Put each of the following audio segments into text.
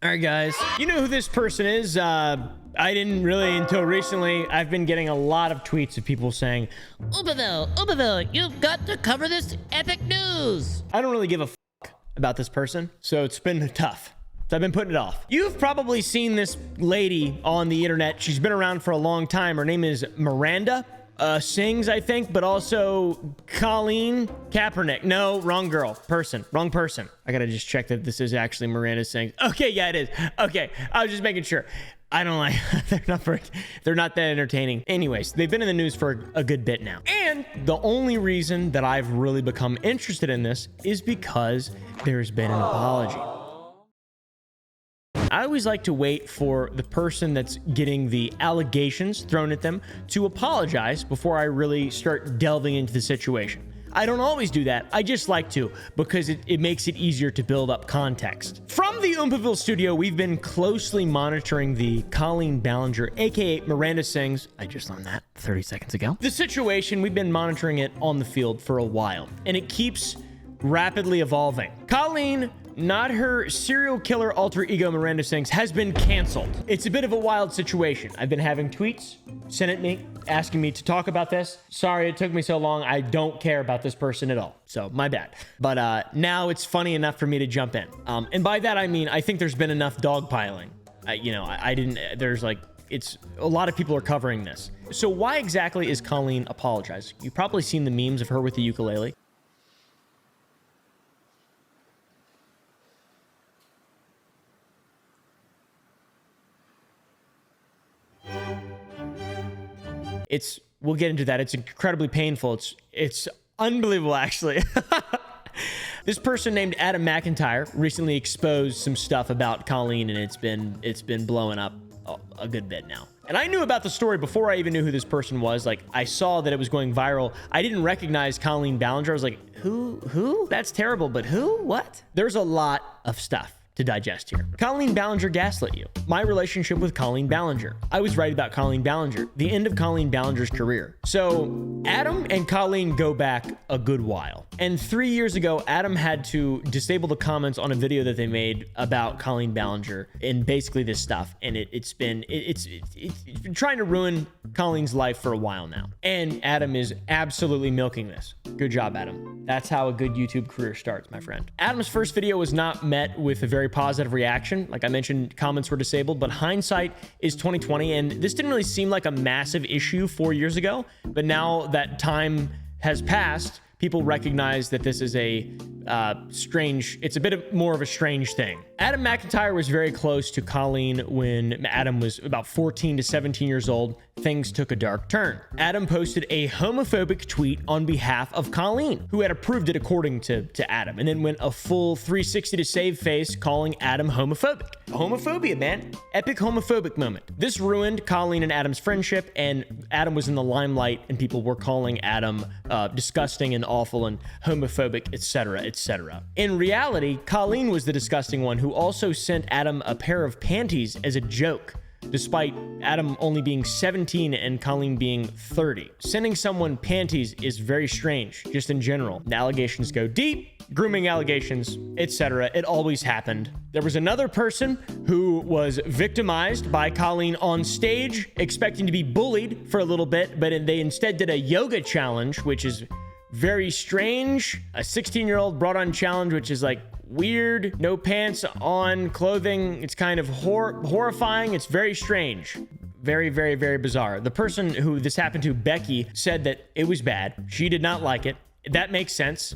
All right, guys. You know who this person is? I didn't really until recently. I've been getting a lot of tweets of people saying, Oopaville, you've got to cover this epic news. I don't really give a about this person, so it's been tough. So I've been putting it off. You've probably seen this lady on the internet. She's been around for a long time. Her name is Miranda Sings, I think, but also Colleen Kaepernick. No, wrong girl. Wrong person. I gotta just check that this is actually Miranda Sings. Okay, yeah, it is. Okay, I was just making sure. I don't like, they're not that entertaining. Anyways, they've been in the news for a good bit now. And the only reason that I've really become interested in this is because there's been an apology. I always like to wait for the person that's getting the allegations thrown at them to apologize before I really start delving into the situation. I don't always do that. I just like to because it makes it easier to build up context. From the oompaville studio, we've been closely monitoring the Colleen Ballinger, aka Miranda Sings. I just learned that 30 seconds ago. The situation, we've been monitoring it on the field for a while, and it keeps rapidly evolving. Colleen, not her serial killer alter ego Miranda Sings, has been canceled. It's a bit of a wild situation. I've been having tweets sent at me asking me to talk about this. Sorry it took me so long. I don't care about this person at all. So my bad. But now it's funny enough for me to jump in. And by that, I mean, I think there's been enough dogpiling. It's a lot of people are covering this. So why exactly is Colleen apologizing? You've probably seen the memes of her with the ukulele. We'll get into that. It's incredibly painful. It's unbelievable, actually. This person named Adam McIntyre recently exposed some stuff about Colleen, and it's been blowing up a good bit now. And I knew about the story before I even knew who this person was. Like, I saw that it was going viral. I didn't recognize Colleen Ballinger. I was like, who? That's terrible, but who? What? There's a lot of stuff to digest here. Colleen Ballinger gaslit you. My relationship with Colleen Ballinger. I was right about Colleen Ballinger. The end of Colleen Ballinger's career. So Adam and Colleen go back a good while. And 3 years ago, Adam had to disable the comments on a video that they made about Colleen Ballinger and basically this stuff. And it's been trying to ruin Colleen's life for a while now. And Adam is absolutely milking this. Good job, Adam. That's how a good YouTube career starts, my friend. Adam's first video was not met with a very positive reaction. Like I mentioned, comments were disabled, but hindsight is 2020. And this didn't really seem like a massive issue 4 years ago. But now that time has passed, people recognize that this is it's a bit more of a strange thing. Adam McIntyre was very close to Colleen when Adam was about 14 to 17 years old. Things took a dark turn. Adam posted a homophobic tweet on behalf of Colleen, who had approved it according to Adam, and then went a full 360 to save face, calling Adam homophobic. Homophobia, man. Epic homophobic moment. This ruined Colleen and Adam's friendship, and Adam was in the limelight, and people were calling Adam disgusting and awful and homophobic, etc., etc. In reality, Colleen was the disgusting one who also sent Adam a pair of panties as a joke, despite Adam only being 17 and Colleen being 30. Sending someone panties is very strange, just in general. The allegations go deep, grooming allegations, etc. It always happened. There was another person who was victimized by Colleen on stage, expecting to be bullied for a little bit, but they instead did a yoga challenge, which is very strange. A 16-year-old brought on challenge, which is like weird, no pants on, clothing. It's kind of horrifying. It's very strange. Very, very, very bizarre. The person who this happened to, Becky, said that it was bad. She did not like it. That makes sense.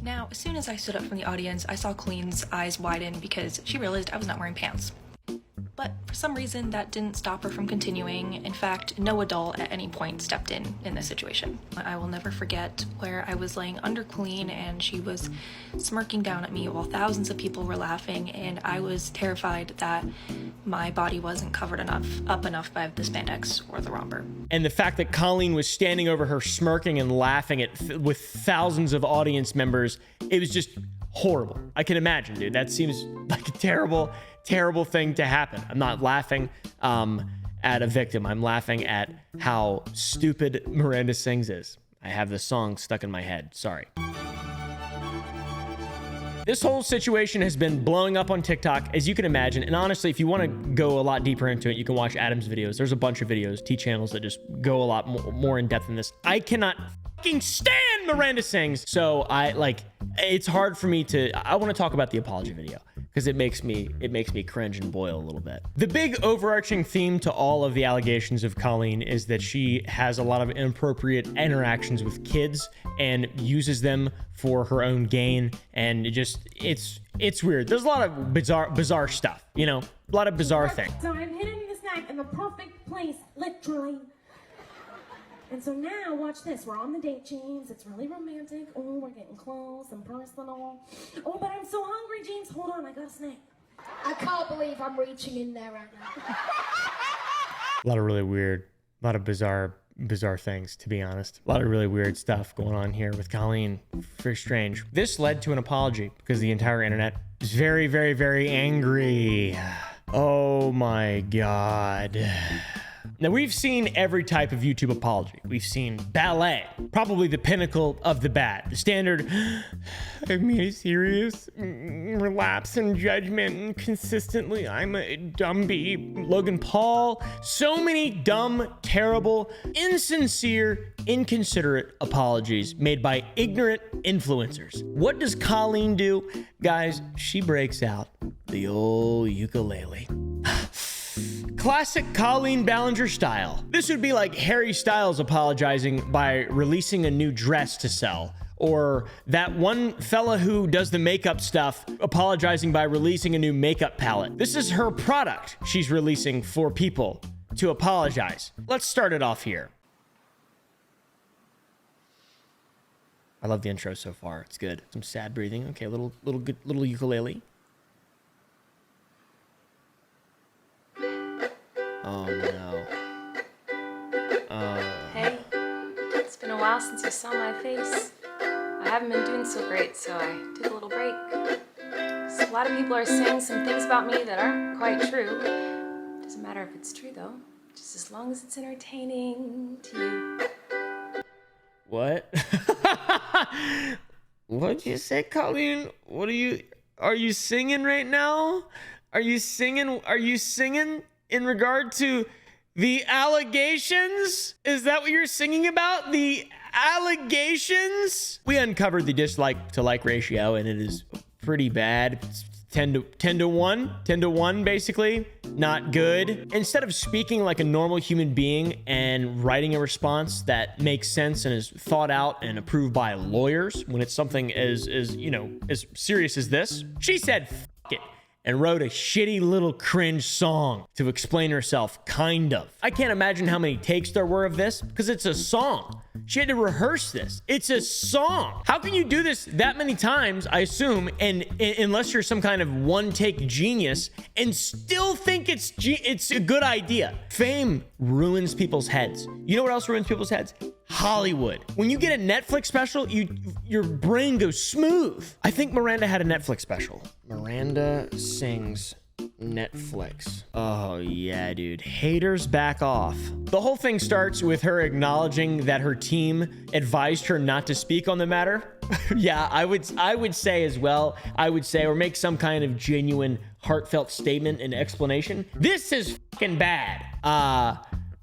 Now, as soon as I stood up from the audience, I saw Colleen's eyes widen because she realized I was not wearing pants. But for some reason, that didn't stop her from continuing. In fact, no adult at any point stepped in this situation. I will never forget where I was laying under Colleen and she was smirking down at me while thousands of people were laughing, and I was terrified that my body wasn't covered up enough by the spandex or the romper. And the fact that Colleen was standing over her smirking and laughing with thousands of audience members, it was just horrible. I can imagine, dude. That seems like a terrible thing to happen. I'm not laughing at a victim. I'm laughing at how stupid Miranda Sings is. I have this song stuck in my head. Sorry. This whole situation has been blowing up on TikTok, as you can imagine. And honestly, if you want to go a lot deeper into it, you can watch Adam's videos. There's a bunch of videos, T channels that just go a lot more in depth than this. I cannot fucking stand Miranda Sings. So it's hard for me to, I want to talk about the apology video because it makes me cringe and boil a little bit. The big overarching theme to all of the allegations of Colleen is that she has a lot of inappropriate interactions with kids and uses them for her own gain. And it's weird. There's a lot of bizarre stuff, you know, a lot of bizarre things. So I'm hitting the snack in the perfect place, literally. And so now, watch this. We're on the date, James. It's really romantic. Oh, we're getting close and personal. Oh, but I'm so hungry, James. Hold on, I got a snack. I can't believe I'm reaching in there right now. A lot of really weird, a lot of bizarre things, to be honest. A lot of really weird stuff going on here with Colleen. Very strange. This led to an apology because the entire internet is very, very, very angry. Oh my God. Now, we've seen every type of YouTube apology. We've seen ballet, probably the pinnacle of the bad. The standard, I've made a serious relapse in judgment and consistently I'm a dumbie. Logan Paul, so many dumb, terrible, insincere, inconsiderate apologies made by ignorant influencers. What does Colleen do? Guys, she breaks out the old ukulele. Classic Colleen Ballinger style. This would be like Harry Styles apologizing by releasing a new dress to sell, or that one fella who does the makeup stuff apologizing by releasing a new makeup palette. This is her product she's releasing for people to apologize. Let's start it off here. I love the intro so far. It's good. Some sad breathing. Okay, little ukulele. Oh no. Hey, it's been a while since you saw my face. I haven't been doing so great, so I took a little break. So a lot of people are saying some things about me that aren't quite true. Doesn't matter if it's true though, just as long as it's entertaining to you. What? What'd you say, Colleen? Are you singing right now? Are you singing in regard to the allegations? Is that what you're singing about? The allegations? We uncovered the dislike to like ratio and it is pretty bad. It's 10 to 1 basically. Not good. Instead of speaking like a normal human being and writing a response that makes sense and is thought out and approved by lawyers when it's something as serious as this, she said F it and wrote a shitty little cringe song to explain herself, kind of. I can't imagine how many takes there were of this because it's a song. She had to rehearse this. It's a song. How can you do this that many times, I assume, and unless you're some kind of one-take genius and still think it's a good idea? Fame ruins people's heads. You know what else ruins people's heads? Hollywood. When you get a Netflix special, your brain goes smooth. I think Miranda had a Netflix special. Miranda Sings Netflix. Oh yeah, dude. Haters back off. The whole thing starts with her acknowledging that her team advised her not to speak on the matter. Yeah, I would say as well. I would say, or make some kind of genuine, heartfelt statement and explanation. This is fucking bad.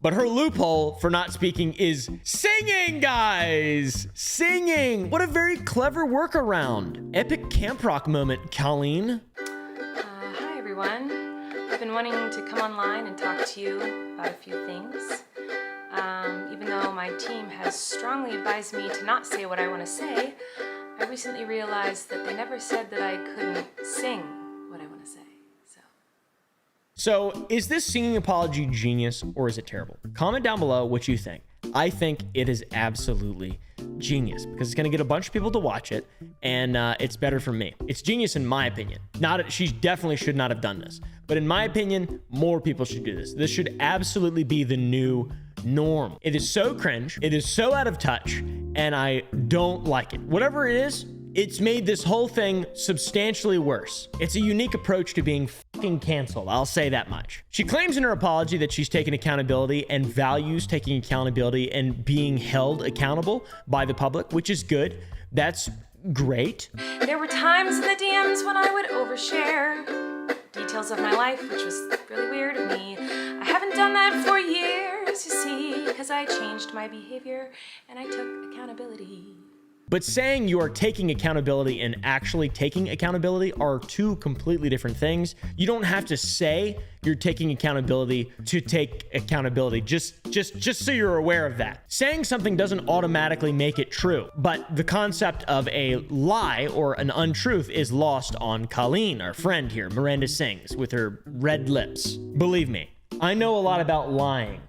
But her loophole for not speaking is singing, guys. Singing. What a very clever workaround. Epic camp rock moment, Colleen. Hi everyone. I've been wanting to come online and talk to you about a few things. Even though my team has strongly advised me to not say what I want to say, I recently realized that they never said that I couldn't sing what I want to say. So is this singing apology genius or is it terrible? Comment down below what you think. I think it is absolutely genius because it's going to get a bunch of people to watch it and it's better for me. It's genius in my opinion. She definitely should not have done this. But in my opinion, more people should do this. This should absolutely be the new norm. It is so cringe. It is so out of touch and I don't like it. Whatever it is, it's made this whole thing substantially worse. It's a unique approach to being fucking canceled. I'll say that much. She claims in her apology that she's taken accountability and values taking accountability and being held accountable by the public, which is good. That's great. There were times in the DMs when I would overshare details of my life, which was really weird of me. I haven't done that for years, you see, because I changed my behavior and I took accountability. But saying you are taking accountability and actually taking accountability are two completely different things. You don't have to say you're taking accountability to take accountability, just so you're aware of that. Saying something doesn't automatically make it true, but the concept of a lie or an untruth is lost on Colleen, our friend here. Miranda sings with her red lips. Believe me, I know a lot about lying.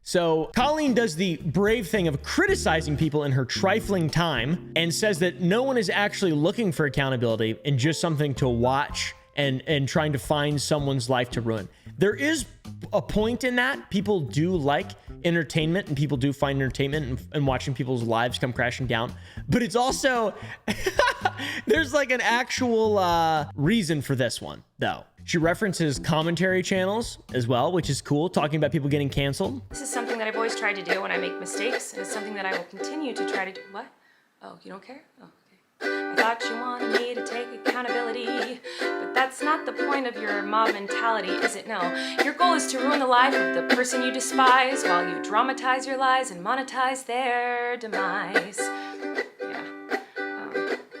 So Colleen does the brave thing of criticizing people in her trifling time and says that no one is actually looking for accountability and just something to watch and trying to find someone's life to ruin. There is a point in that. People do like entertainment and people do find entertainment in watching people's lives come crashing down. But it's also, there's like an actual reason for this one, though. She references commentary channels as well, which is cool, talking about people getting canceled. This is something that I've always tried to do when I make mistakes, and it's something that I will continue to try to do. What? Oh, you don't care? Oh, okay. I thought you wanted me to take accountability, but that's not the point of your mob mentality, is it? No. Your goal is to ruin the life of the person you despise while you dramatize your lies and monetize their demise.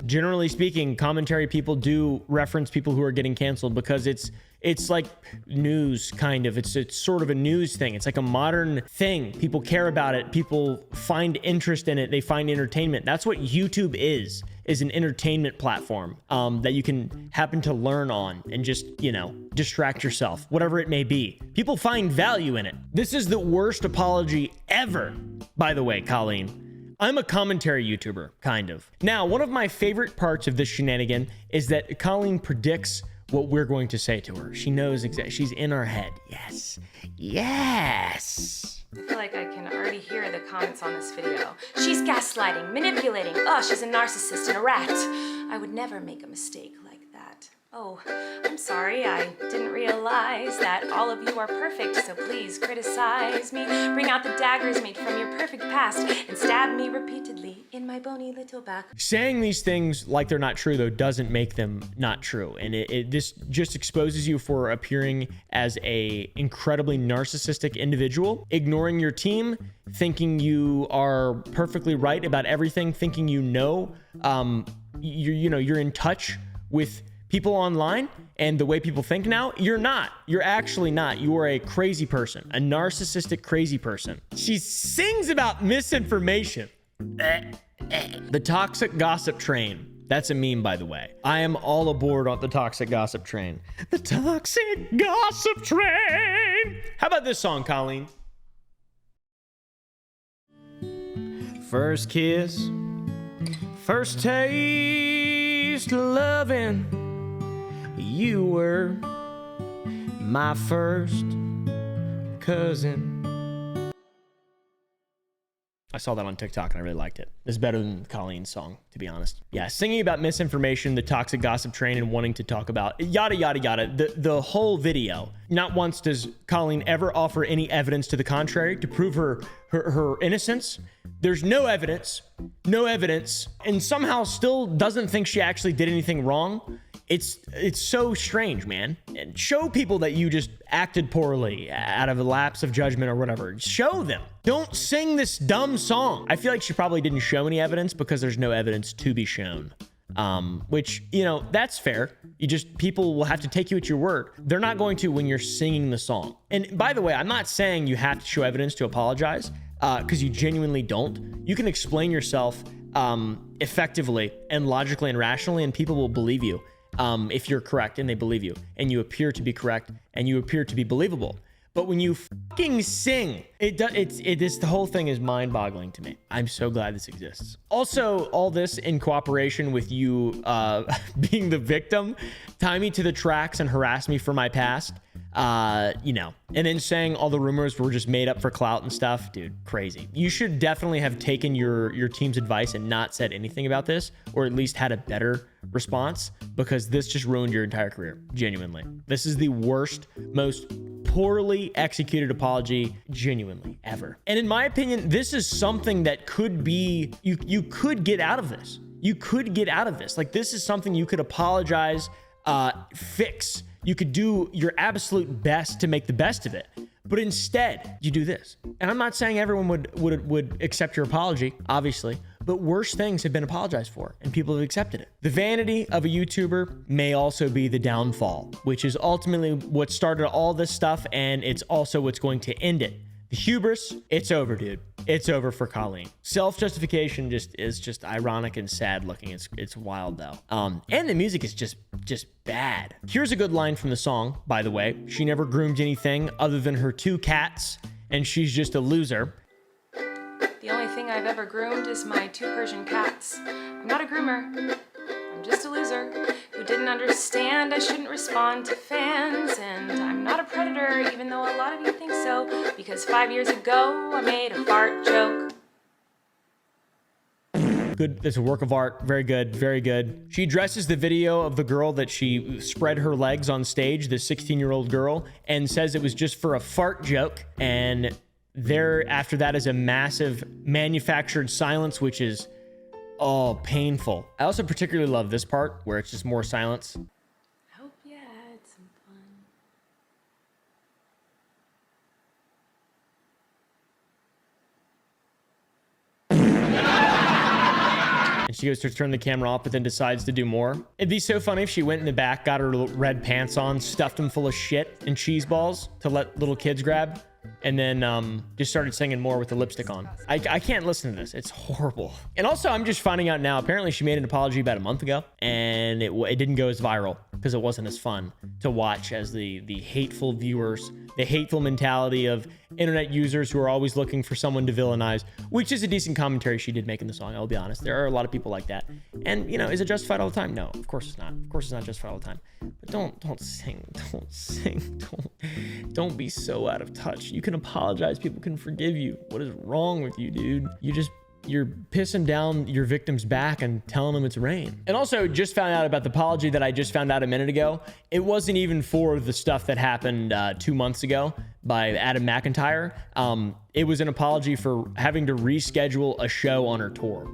Generally speaking, commentary people do reference people who are getting canceled because it's like news, kind of. It's sort of a news thing. It's like a modern thing. People care about it. People find interest in it. They find entertainment. That's what YouTube is an entertainment platform that you can happen to learn on and just, distract yourself, whatever it may be. People find value in it. This is the worst apology ever, by the way, Colleen. I'm a commentary YouTuber, kind of. Now, one of my favorite parts of this shenanigan is that Colleen predicts what we're going to say to her. She knows exactly. She's in our head. Yes. Yes. I feel like I can already hear the comments on this video. She's gaslighting, manipulating. Oh, she's a narcissist and a rat. I would never make a mistake like that. Oh, I'm sorry, I didn't realize that all of you are perfect, so please criticize me. Bring out the daggers made from your perfect past and stab me repeatedly in my bony little back. Saying these things like they're not true, though, doesn't make them not true. And this just exposes you for appearing as a incredibly narcissistic individual, ignoring your team, thinking you are perfectly right about everything, thinking you're in touch with people online and the way people think now. You're not. You're actually not. You are a crazy person, a narcissistic crazy person. She sings about misinformation. The toxic gossip train. That's a meme, by the way. I am all aboard on the toxic gossip train. The toxic gossip train. How about this song, Colleen? First kiss, first taste of loving. You were my first cousin. I saw that on TikTok and I really liked it. It's better than Colleen's song, to be honest. Yeah, singing about misinformation, the toxic gossip train, and wanting to talk about yada, yada, yada. The whole video. Not once does Colleen ever offer any evidence to the contrary to prove her innocence. There's no evidence, and somehow still doesn't think she actually did anything wrong. It's so strange, man. And show people that you just acted poorly out of a lapse of judgment or whatever. Show them. Don't sing this dumb song. I feel like she probably didn't show any evidence because there's no evidence to be shown. Which, that's fair. People will have to take you at your word. They're not going to when you're singing the song. And by the way, I'm not saying you have to show evidence to apologize, because you genuinely don't. You can explain yourself effectively and logically and rationally, and people will believe you. If you're correct and they believe you and you appear to be correct and you appear to be believable. But when you fucking sing, the whole thing is mind-boggling to me. I'm so glad this exists. Also, all this in cooperation with you being the victim, tie me to the tracks and harass me for my past. And then saying all the rumors were just made up for clout and stuff. Dude, crazy. You should definitely have taken your team's advice and not said anything about this, or at least had a better response, because this just ruined your entire career. Genuinely. This is the worst, most poorly executed apology, genuinely, ever. And in my opinion, this is something that could be, you could get out of this. You could get out of this. Like, this is something you could apologize, fix. You could do your absolute best to make the best of it. But instead, you do this. And I'm not saying everyone would accept your apology, obviously, but worse things have been apologized for and people have accepted it. The vanity of a YouTuber may also be the downfall, which is ultimately what started all this stuff, and it's also what's going to end it. The hubris, it's over, dude. It's over for Colleen. Self-justification is just ironic and sad looking. It's wild though. And the music is just bad. Here's a good line from the song, by the way. She never groomed anything other than her 2 cats, and she's just a loser. The only thing I've ever groomed is my 2 Persian cats. I'm not a groomer. I'm just a loser who didn't understand I shouldn't respond to fans. And I'm not a predator, even though a lot of you think so, because 5 years ago I made a fart joke. Good. It's a work of art. Very good. Very good. She addresses the video of the girl that she spread her legs on stage, the 16-year-old girl, and says it was just for a fart joke. And there, after that, is a massive manufactured silence, which is, oh, painful. I also particularly love this part where it's just more silence. I hope you had some fun. And she goes to turn the camera off, but then decides to do more. It'd be so funny if she went in the back, got her little red pants on, stuffed them full of shit and cheese balls to let little kids grab, and then just started singing more with the lipstick on. I can't listen to this. It's horrible. And also, I'm just finding out now, apparently she made an apology about a month ago, and it didn't go as viral because it wasn't as fun to watch as the hateful viewers, the hateful mentality of internet users who are always looking for someone to villainize, which is a decent commentary she did make in the song. I'll be honest. There are a lot of people like that. And, you know, is it justified all the time? No, of course it's not. Of course it's not justified all the time. But don't sing. Don't be so out of touch. You can apologize. People can forgive you. What is wrong with you, dude? You're pissing down your victim's back and telling them it's rain. And also, just found out about the apology that I just found out a minute ago. It wasn't even for the stuff that happened 2 months ago by Adam McIntyre. It was an apology for having to reschedule a show on her tour.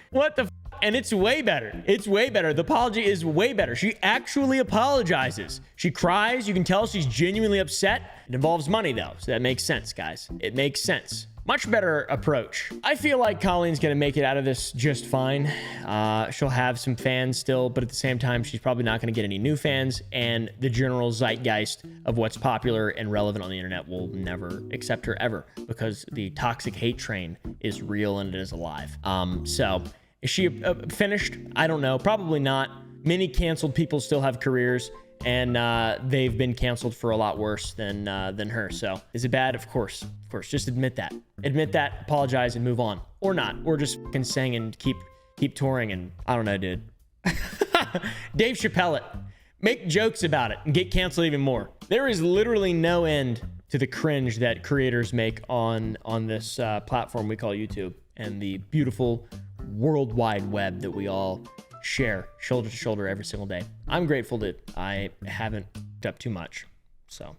What the f? And it's way better. It's way better. The apology is way better. She actually apologizes. She cries. You can tell she's genuinely upset. It involves money though, so that makes sense, guys. It makes sense. Much better approach. I feel like Colleen's gonna make it out of this just fine. She'll have some fans still, but at the same time, she's probably not gonna get any new fans, and the general zeitgeist of what's popular and relevant on the internet will never accept her ever, because the toxic hate train is real and it is alive. So is she finished? I don't know. Probably not. Many canceled people still have careers, and they've been canceled for a lot worse than her. So is it bad? Of course. Of course. Just admit that. Admit that, apologize, and move on. Or not. Or just fucking sing and keep touring, and I don't know, dude. Dave Chappelle it. Make jokes about it and get canceled even more. There is literally no end to the cringe that creators make on this platform we call YouTube, and the beautiful world wide web that we all share shoulder to shoulder every single day. I'm grateful that I haven't up too much. So